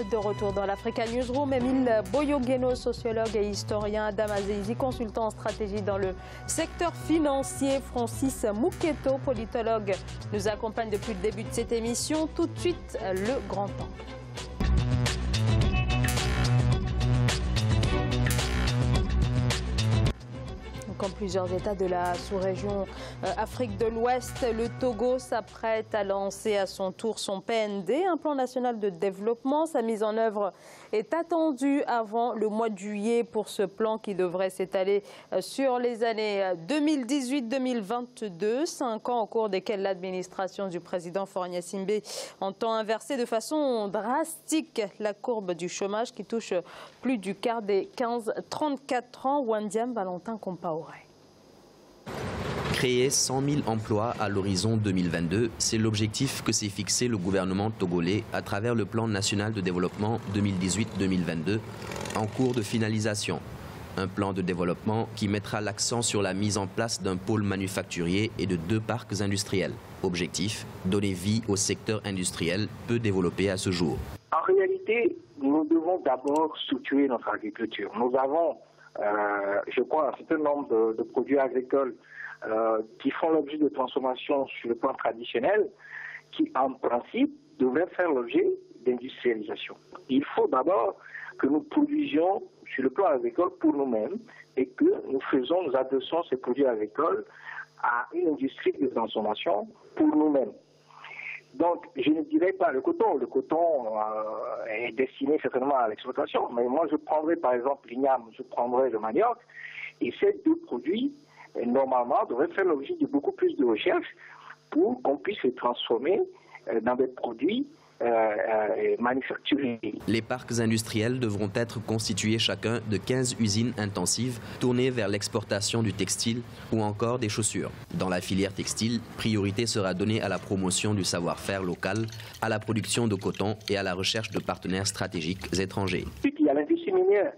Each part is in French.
De retour dans l'Africa Newsroom, Émile Boyogeno, sociologue et historien, Adam Azeizi, consultant en stratégie dans le secteur financier, Francis Mouketo, politologue, nous accompagne depuis le début de cette émission. Tout de suite, le grand angle. Comme plusieurs États de la sous-région Afrique de l'Ouest, le Togo s'apprête à lancer à son tour son PND, un plan national de développement. Sa mise en œuvre est attendue avant le mois de juillet pour ce plan qui devrait s'étaler sur les années 2018-2022, 5 ans au cours desquels l'administration du président Faure Gnassingbé entend inverser de façon drastique la courbe du chômage qui touche plus du quart des 15-34 ans. Wandiam Valentin Compaoré. Créer 100 000 emplois à l'horizon 2022, c'est l'objectif que s'est fixé le gouvernement togolais à travers le plan national de développement 2018-2022 en cours de finalisation. Un plan de développement qui mettra l'accent sur la mise en place d'un pôle manufacturier et de 2 parcs industriels. Objectif, donner vie au secteur industriel peu développé à ce jour. En réalité, nous devons d'abord structurer notre agriculture. Nous avons, je crois, un certain nombre de produits agricoles qui font l'objet de transformation sur le plan traditionnel, qui en principe devraient faire l'objet d'industrialisation. Il faut d'abord que nous produisions sur le plan agricole pour nous-mêmes et que nous adressons ces produits agricoles à une industrie de transformation pour nous-mêmes. Donc, je ne dirais pas le coton. Le coton est destiné certainement à l'exploitation, mais moi je prendrais par exemple l'igname, je prendrais le manioc, et ces 2 produits normalement, devrait faire l'objet de beaucoup plus de recherche pour qu'on puisse les transformer dans des produits manufacturés. Les parcs industriels devront être constitués chacun de 15 usines intensives tournées vers l'exportation du textile ou encore des chaussures. Dans la filière textile, priorité sera donnée à la promotion du savoir-faire local, à la production de coton et à la recherche de partenaires stratégiques étrangers. Puis il y a l'industrie minière,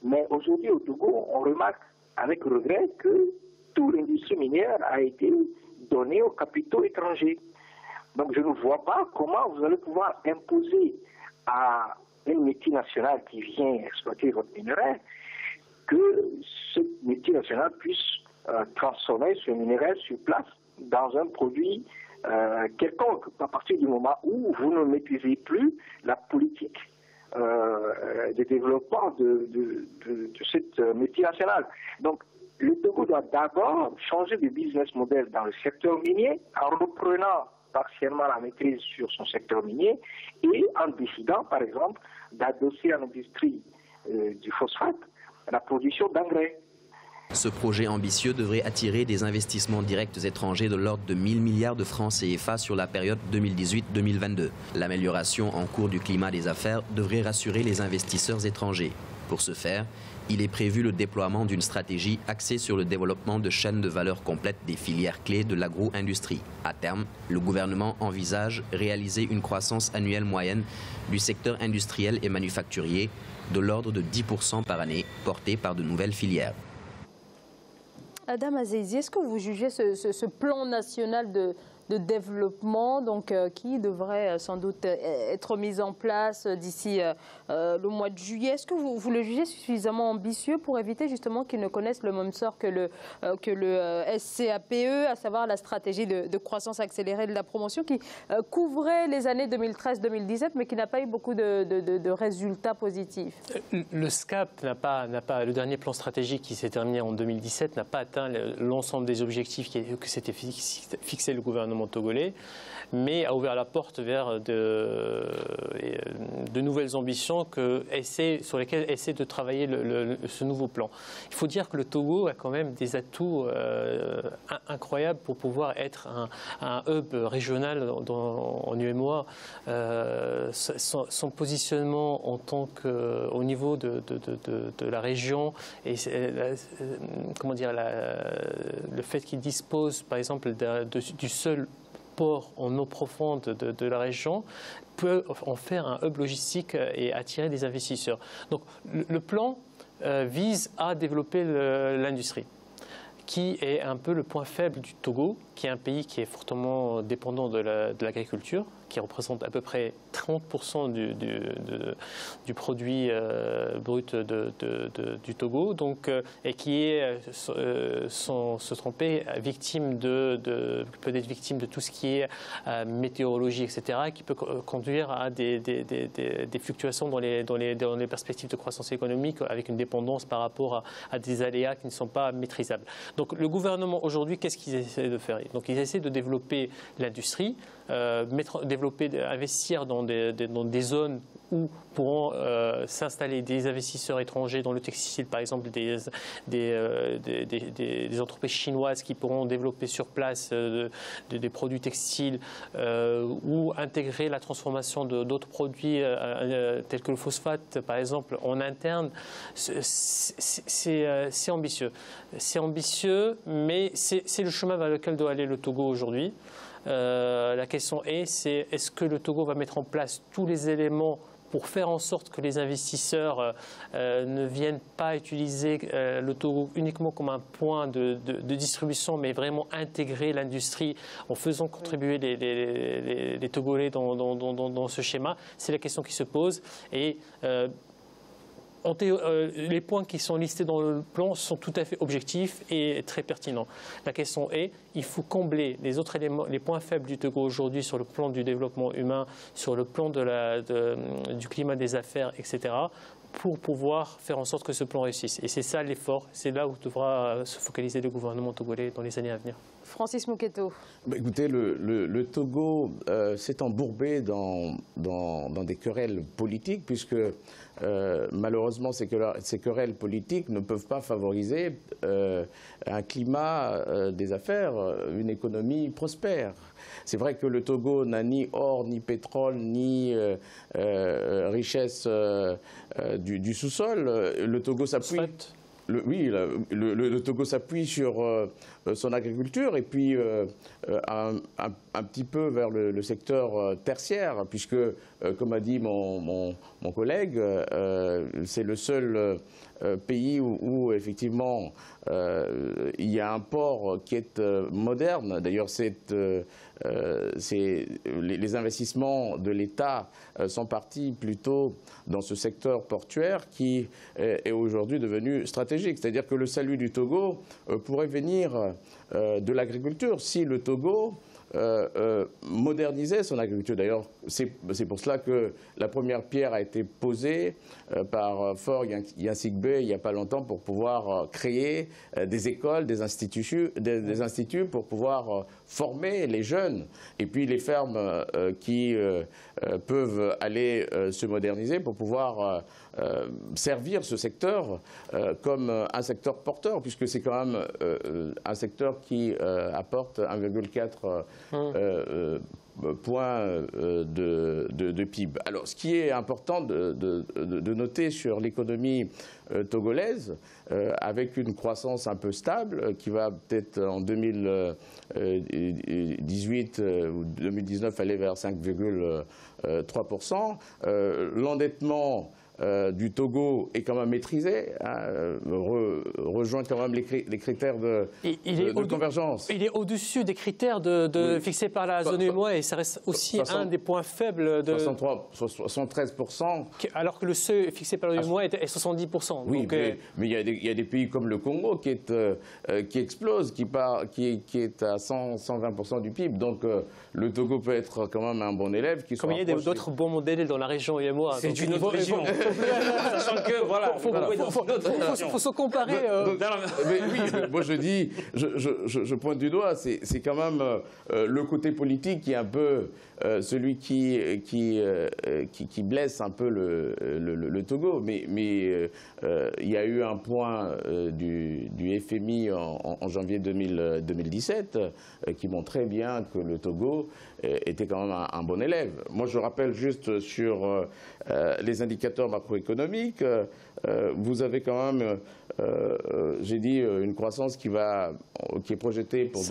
mais aujourd'hui au Togo, on remarque avec regret que toute l'industrie minière a été donnée aux capitaux étrangers. Donc je ne vois pas comment vous allez pouvoir imposer à une multinationale qui vient exploiter votre minerai que cette multinationale puisse transformer ce minerai sur place dans un produit quelconque, à partir du moment où vous ne maîtrisez plus la politique de développement de cette multinationale. Donc, le Togo doit d'abord changer de business model dans le secteur minier en reprenant partiellement la maîtrise sur son secteur minier et en décidant, par exemple, d'adosser à l'industrie du phosphate la production d'engrais. Ce projet ambitieux devrait attirer des investissements directs étrangers de l'ordre de 1 000 milliards de francs CFA sur la période 2018-2022. L'amélioration en cours du climat des affaires devrait rassurer les investisseurs étrangers. Pour ce faire, il est prévu le déploiement d'une stratégie axée sur le développement de chaînes de valeur complètes des filières clés de l'agro-industrie. À terme, le gouvernement envisage réaliser une croissance annuelle moyenne du secteur industriel et manufacturier de l'ordre de 10% par année, portée par de nouvelles filières. Adam Azeizi, est-ce que vous jugez ce plan national de développement qui devrait sans doute être mis en place d'ici le mois de juillet, est-ce que vous le jugez suffisamment ambitieux pour éviter justement qu'il ne connaisse le même sort que le SCAPE, à savoir la stratégie de croissance accélérée de la promotion qui couvrait les années 2013-2017 mais qui n'a pas eu beaucoup de résultats positifs? Le SCAP le dernier plan stratégique qui s'est terminé en 2017 n'a pas atteint l'ensemble des objectifs que s'était fixé le gouvernement togolais, mais a ouvert la porte vers de nouvelles ambitions sur lesquelles essaie de travailler ce nouveau plan. Il faut dire que le Togo a quand même des atouts incroyables pour pouvoir être un hub régional en UEMOA. Son positionnement en tant au niveau de la région et comment dire, le fait qu'il dispose par exemple du seul port en eau profonde de la région peut en faire un hub logistique et attirer des investisseurs. Donc le plan vise à développer l'industrie. qui est un peu le point faible du Togo, qui est un pays qui est fortement dépendant de l'agriculture, qui représente à peu près 30% du produit brut du Togo, donc, et qui est, sans se tromper, peut-être victime de tout ce qui est météorologie, etc., qui peut conduire à des fluctuations dans les perspectives de croissance économique, avec une dépendance par rapport à des aléas qui ne sont pas maîtrisables. Donc le gouvernement aujourd'hui, qu'est-ce qu'ils essaient de faire? Donc ils essaient de développer l'industrie, investir dans des zones où pourront s'installer des investisseurs étrangers dans le textile, par exemple des entreprises chinoises qui pourront développer sur place des produits textiles ou intégrer la transformation d'autres produits tels que le phosphate, par exemple, en interne. C'est ambitieux. C'est ambitieux, mais c'est le chemin vers lequel doit aller le Togo aujourd'hui. La question est-ce que le Togo va mettre en place tous les éléments pour faire en sorte que les investisseurs ne viennent pas utiliser le Togo uniquement comme un point de distribution, mais vraiment intégrer l'industrie en faisant contribuer les Togolais dans ce schéma? C'est la question qui se pose. Et les points qui sont listés dans le plan sont tout à fait objectifs et très pertinents. La question est, il faut combler les autres éléments, les points faibles du Togo aujourd'hui sur le plan du développement humain, sur le plan du climat des affaires, etc., pour pouvoir faire en sorte que ce plan réussisse. Et c'est ça l'effort, c'est là où devra se focaliser le gouvernement togolais dans les années à venir. Francis Mouketo. Écoutez, le Togo s'est embourbé dans des querelles politiques, puisque malheureusement ces querelles politiques ne peuvent pas favoriser un climat des affaires, une économie prospère. C'est vrai que le Togo n'a ni or, ni pétrole, ni richesse du sous-sol. Le Togo s'appuie... Le Togo s'appuie sur son agriculture et puis un petit peu vers le secteur tertiaire, puisque, comme a dit mon collègue, c'est le seul pays où effectivement il y a un port qui est moderne. D'ailleurs, les investissements de l'État sont partis plutôt dans ce secteur portuaire qui est aujourd'hui devenu stratégique. C'est-à-dire que le salut du Togo pourrait venir de l'agriculture si le Togo modernisait son agriculture. D'ailleurs, c'est pour cela que la première pierre a été posée par Faure Gnassingbe il n'y a pas longtemps pour pouvoir créer des écoles, des instituts pour pouvoir former les jeunes. Et puis les fermes qui peuvent aller se moderniser pour pouvoir servir ce secteur comme un secteur porteur, puisque c'est quand même un secteur qui apporte 1,4 points de PIB. Alors, ce qui est important de noter sur l'économie togolaise, avec une croissance un peu stable, qui va peut-être en 2018 ou 2019 aller vers 5,3%. L'endettement du Togo est quand même maîtrisé, rejoint quand même les critères de convergence. Il est au-dessus des critères fixés par la zone UEMOA et ça reste aussi un des points faibles de 73%. Alors que le seuil fixé par l'UEMOA est 70%. Oui, donc, mais il y a des pays comme le Congo qui explose, qui est à 120% du PIB. Donc le Togo peut être quand même un bon élève. Comme il y a d'autres bons modèles dans la région UEMOA. C'est une autre région. Sachant que, voilà, il faut se comparer. Mais oui, moi je dis, je pointe du doigt, c'est quand même le côté politique qui est un peu celui qui blesse un peu le Togo. Mais il y a eu un point du FMI en janvier 2017 qui montrait bien que le Togo était quand même un bon élève. Moi, je rappelle juste sur les indicateurs macroéconomiques, vous avez quand même j'ai dit une croissance qui est projetée pour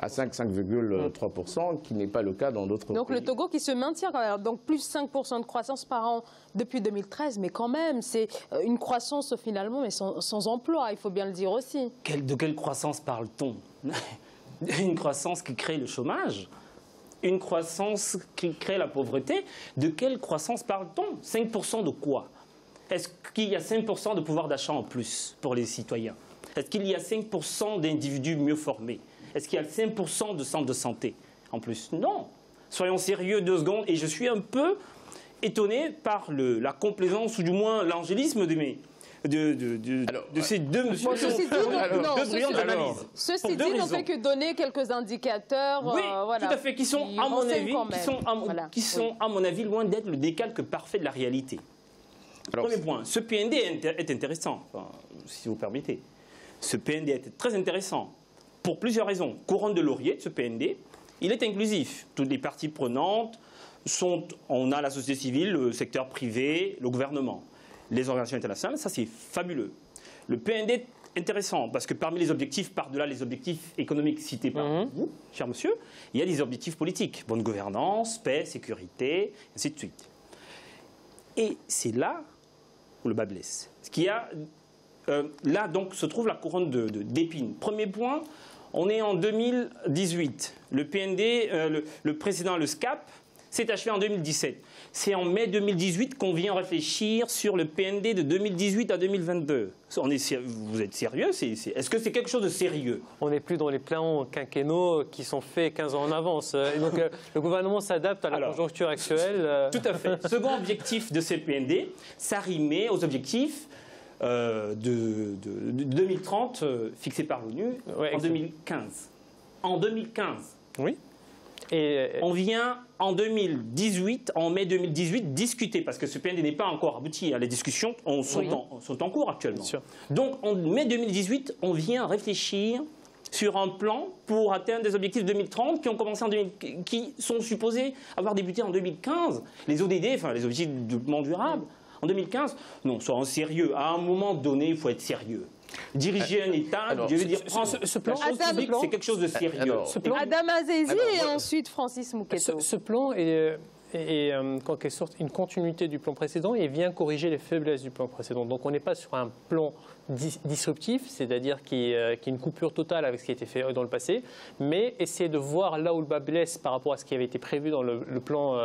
à 5,3%, qui n'est pas le cas dans d'autres pays. Donc le Togo qui se maintient quand même, donc plus 5% de croissance par an depuis 2013, mais quand même, c'est une croissance finalement, mais sans emploi, il faut bien le dire aussi. De quelle croissance parle-t-on? Une croissance qui crée le chômage? Une croissance qui crée la pauvreté? De quelle croissance parle-t-on? 5% de quoi? Est-ce qu'il y a 5% de pouvoir d'achat en plus pour les citoyens? Est-ce qu'il y a 5% d'individus mieux formés? Est-ce qu'il y a 5% de centres de santé en plus? Non. Soyons sérieux 2 secondes. Et je suis un peu étonné par la complaisance ou du moins l'angélisme de ces deux messieurs. Bon, ceci dit, ceci dit, n'ont fait que donner quelques indicateurs. Oui, voilà, tout à fait, qui sont, à mon avis, loin d'être le décalque parfait de la réalité. Alors, premier point, ce PND est intéressant, si vous permettez. Ce PND est très intéressant pour plusieurs raisons. Couronne de laurier de ce PND, il est inclusif. Toutes les parties prenantes on a la société civile, le secteur privé, le gouvernement, les organisations internationales, ça c'est fabuleux. Le PND est intéressant parce que parmi les objectifs, par-delà les objectifs économiques cités par vous, cher monsieur, il y a des objectifs politiques. Bonne gouvernance, paix, sécurité, ainsi de suite. Et c'est là où le bas blesse. Là, donc, se trouve la couronne d'épines. Premier point, on est en 2018. Le PND, le précédent, le SCAP, s'est achevé en 2017. C'est en mai 2018 qu'on vient réfléchir sur le PND de 2018 à 2022. Vous êtes sérieux? Est-ce que c'est quelque chose de sérieux? On n'est plus dans les plans quinquennaux qui sont faits 15 ans en avance. Et donc le gouvernement s'adapte à la conjoncture actuelle. Tout à fait. Second objectif de ces PND, s'arrimer aux objectifs de 2030 fixés par l'ONU en 2015. En 2015. Oui. Et on vient en 2018, en mai 2018, discuter, parce que ce PND n'est pas encore abouti. Les discussions sont en cours actuellement. Donc en mai 2018, on vient réfléchir sur un plan pour atteindre des objectifs 2030 qui ont commencé qui sont supposés avoir débuté en 2015. Les ODD, enfin les objectifs de développement durable, en 2015. Non, soyons sérieux. À un moment donné, il faut être sérieux. Diriger un État, je veux dire, ce plan public, c'est quelque chose de sérieux. Adam Azizi et ensuite Francis Mouketo. Ce plan est en quelque sorte une continuité du plan précédent et vient corriger les faiblesses du plan précédent. Donc on n'est pas sur un plan disruptif, c'est-à-dire qui est une coupure totale avec ce qui a été fait dans le passé, mais essayer de voir là où le bas blesse par rapport à ce qui avait été prévu dans le plan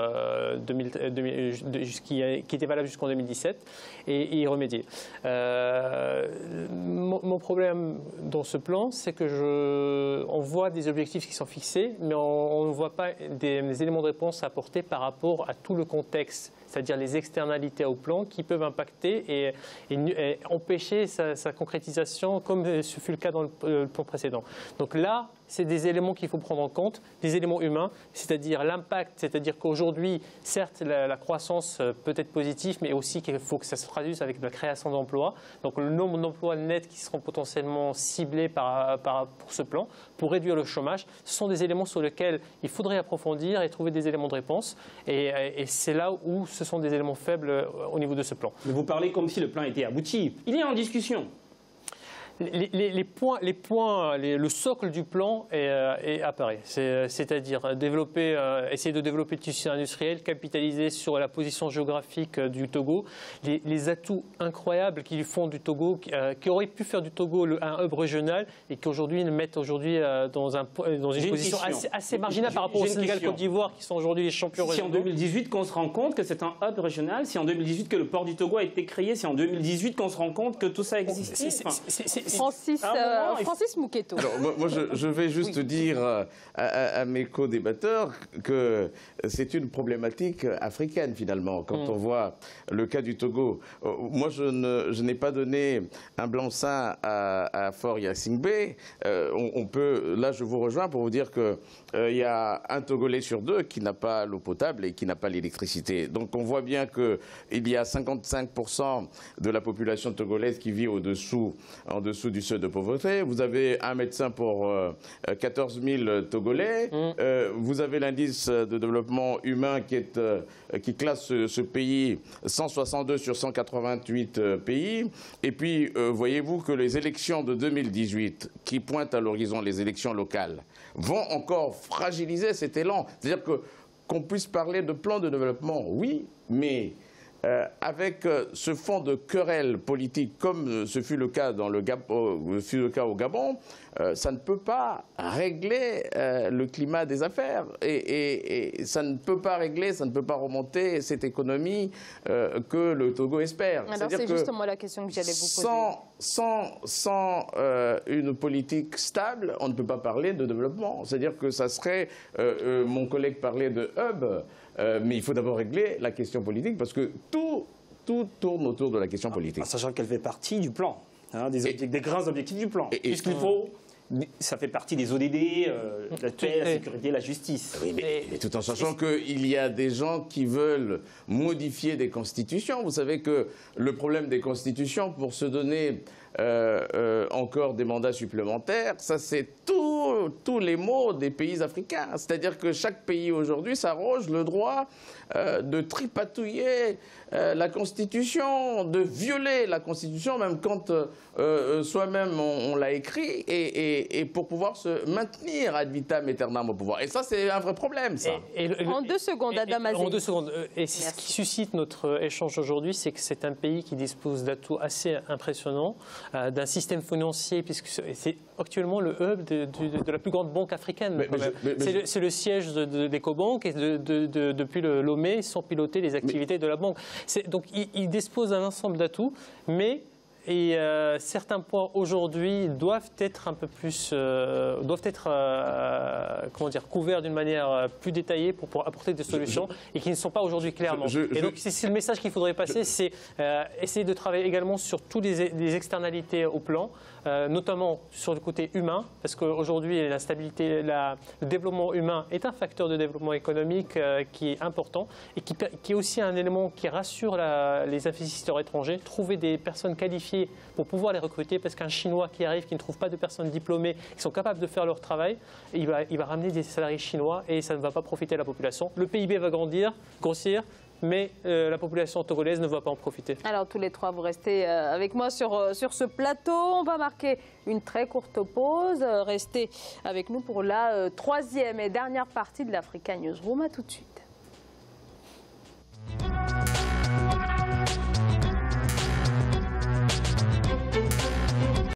qui était valable jusqu'en 2017 et y remédier. Mon problème dans ce plan, c'est que on voit des objectifs qui sont fixés, mais on ne voit pas des éléments de réponse à apporter par rapport à tout le contexte, c'est-à-dire les externalités au plan qui peuvent impacter et empêcher sa concrétisation, comme ce fut le cas dans le plan précédent. Donc là, c'est des éléments qu'il faut prendre en compte, des éléments humains, c'est-à-dire l'impact, c'est-à-dire qu'aujourd'hui, certes, la croissance peut être positive, mais aussi qu'il faut que ça se traduise avec de la création d'emplois. Donc le nombre d'emplois nets qui seront potentiellement ciblés pour ce plan, pour réduire le chômage, ce sont des éléments sur lesquels il faudrait approfondir et trouver des éléments de réponse. Et c'est là où ce sont des éléments faibles au niveau de ce plan. Mais vous parlez comme si le plan était abouti. Il est en discussion. Le socle du plan apparaît, c'est-à-dire essayer de développer le tissu industriel, capitaliser sur la position géographique du Togo, les atouts incroyables qui font du Togo, qui auraient pu faire du Togo un hub régional et qui aujourd'hui le mettent dans une position assez marginale par rapport au Sénégal, Côte d'Ivoire, qui sont aujourd'hui les champions régionaux. Si en 2018 qu'on se rend compte que c'est un hub régional, si en 2018 que le port du Togo a été créé, si en 2018 qu'on se rend compte que tout ça existait. Francis Mouketo. Alors, moi, je vais juste dire à mes co-débatteurs que c'est une problématique africaine, finalement, quand on voit le cas du Togo. Moi, je n'ai pas donné un blanc-seing à Faure Gnassingbé. Là, je vous rejoins pour vous dire qu'il y a un Togolais sur 2 qui n'a pas l'eau potable et qui n'a pas l'électricité. Donc, on voit bien qu'il y a 55% de la population togolaise qui vit en dessous dessous du seuil de pauvreté. Vous avez un médecin pour 14 000 Togolais. Vous avez l'indice de développement humain qui classe ce pays 162 sur 188 pays. Et puis, voyez-vous que les élections de 2018, qui pointent à l'horizon les élections locales, vont encore fragiliser cet élan. C'est-à-dire qu'on puisse parler de plan de développement, oui, mais avec ce fond de querelle politique, comme ce fut le cas au Gabon, ça ne peut pas régler le climat des affaires. Et ça ne peut pas régler, ça ne peut pas remonter cette économie que le Togo espère. Alors c'est justement la question que j'allais vous poser. Sans une politique stable, on ne peut pas parler de développement. C'est-à-dire que ça serait, mon collègue parlait de hub, mais il faut d'abord régler la question politique parce que tout tourne autour de la question politique. Sachant qu'elle fait partie du plan, hein, des grands objectifs du plan. Puisqu'il faut, ça fait partie des ODD, la paix, la sécurité, la justice. Oui, mais tout en sachant qu'il y a des gens qui veulent modifier des constitutions. Vous savez que le problème des constitutions, pour se donner encore des mandats supplémentaires, ça c'est tous les maux des pays africains. C'est-à-dire que chaque pays aujourd'hui s'arroge le droit de tripatouiller la Constitution, de violer la Constitution, même quand soi-même on l'a écrit, et pour pouvoir se maintenir ad vitam aeternam au pouvoir. Et ça, c'est un vrai problème, ça. En 2 secondes, Adam Azé. En 2 secondes. Et ce qui suscite notre échange aujourd'hui, c'est que c'est un pays qui dispose d'atouts assez impressionnants, d'un système financier, puisque c'est actuellement le hub de la plus grande banque africaine. C'est le siège d'Ecobank, et depuis le Lomé, sont pilotées les activités de la banque. Donc il dispose d'un ensemble d'atouts, mais certains points aujourd'hui doivent être un peu plus, comment dire, couverts d'une manière plus détaillée pour apporter des solutions et qui ne sont pas aujourd'hui clairement. Et donc c'est le message qu'il faudrait passer, c'est essayer de travailler également sur toutes les externalités au plan, notamment sur le côté humain, parce qu'aujourd'hui la stabilité, le développement humain est un facteur de développement économique qui est important et qui est aussi un élément qui rassure les investisseurs étrangers. Trouver des personnes qualifiées pour pouvoir les recruter, parce qu'un Chinois qui arrive, qui ne trouve pas de personnes diplômées, qui sont capables de faire leur travail, il va ramener des salariés chinois et ça ne va pas profiter à la population. Le PIB va grossir, mais la population togolaise ne va pas en profiter. Alors tous les trois, vous restez avec moi sur ce plateau. On va marquer une très courte pause. Restez avec nous pour la troisième et dernière partie de l'Africa Newsroom. À tout de suite.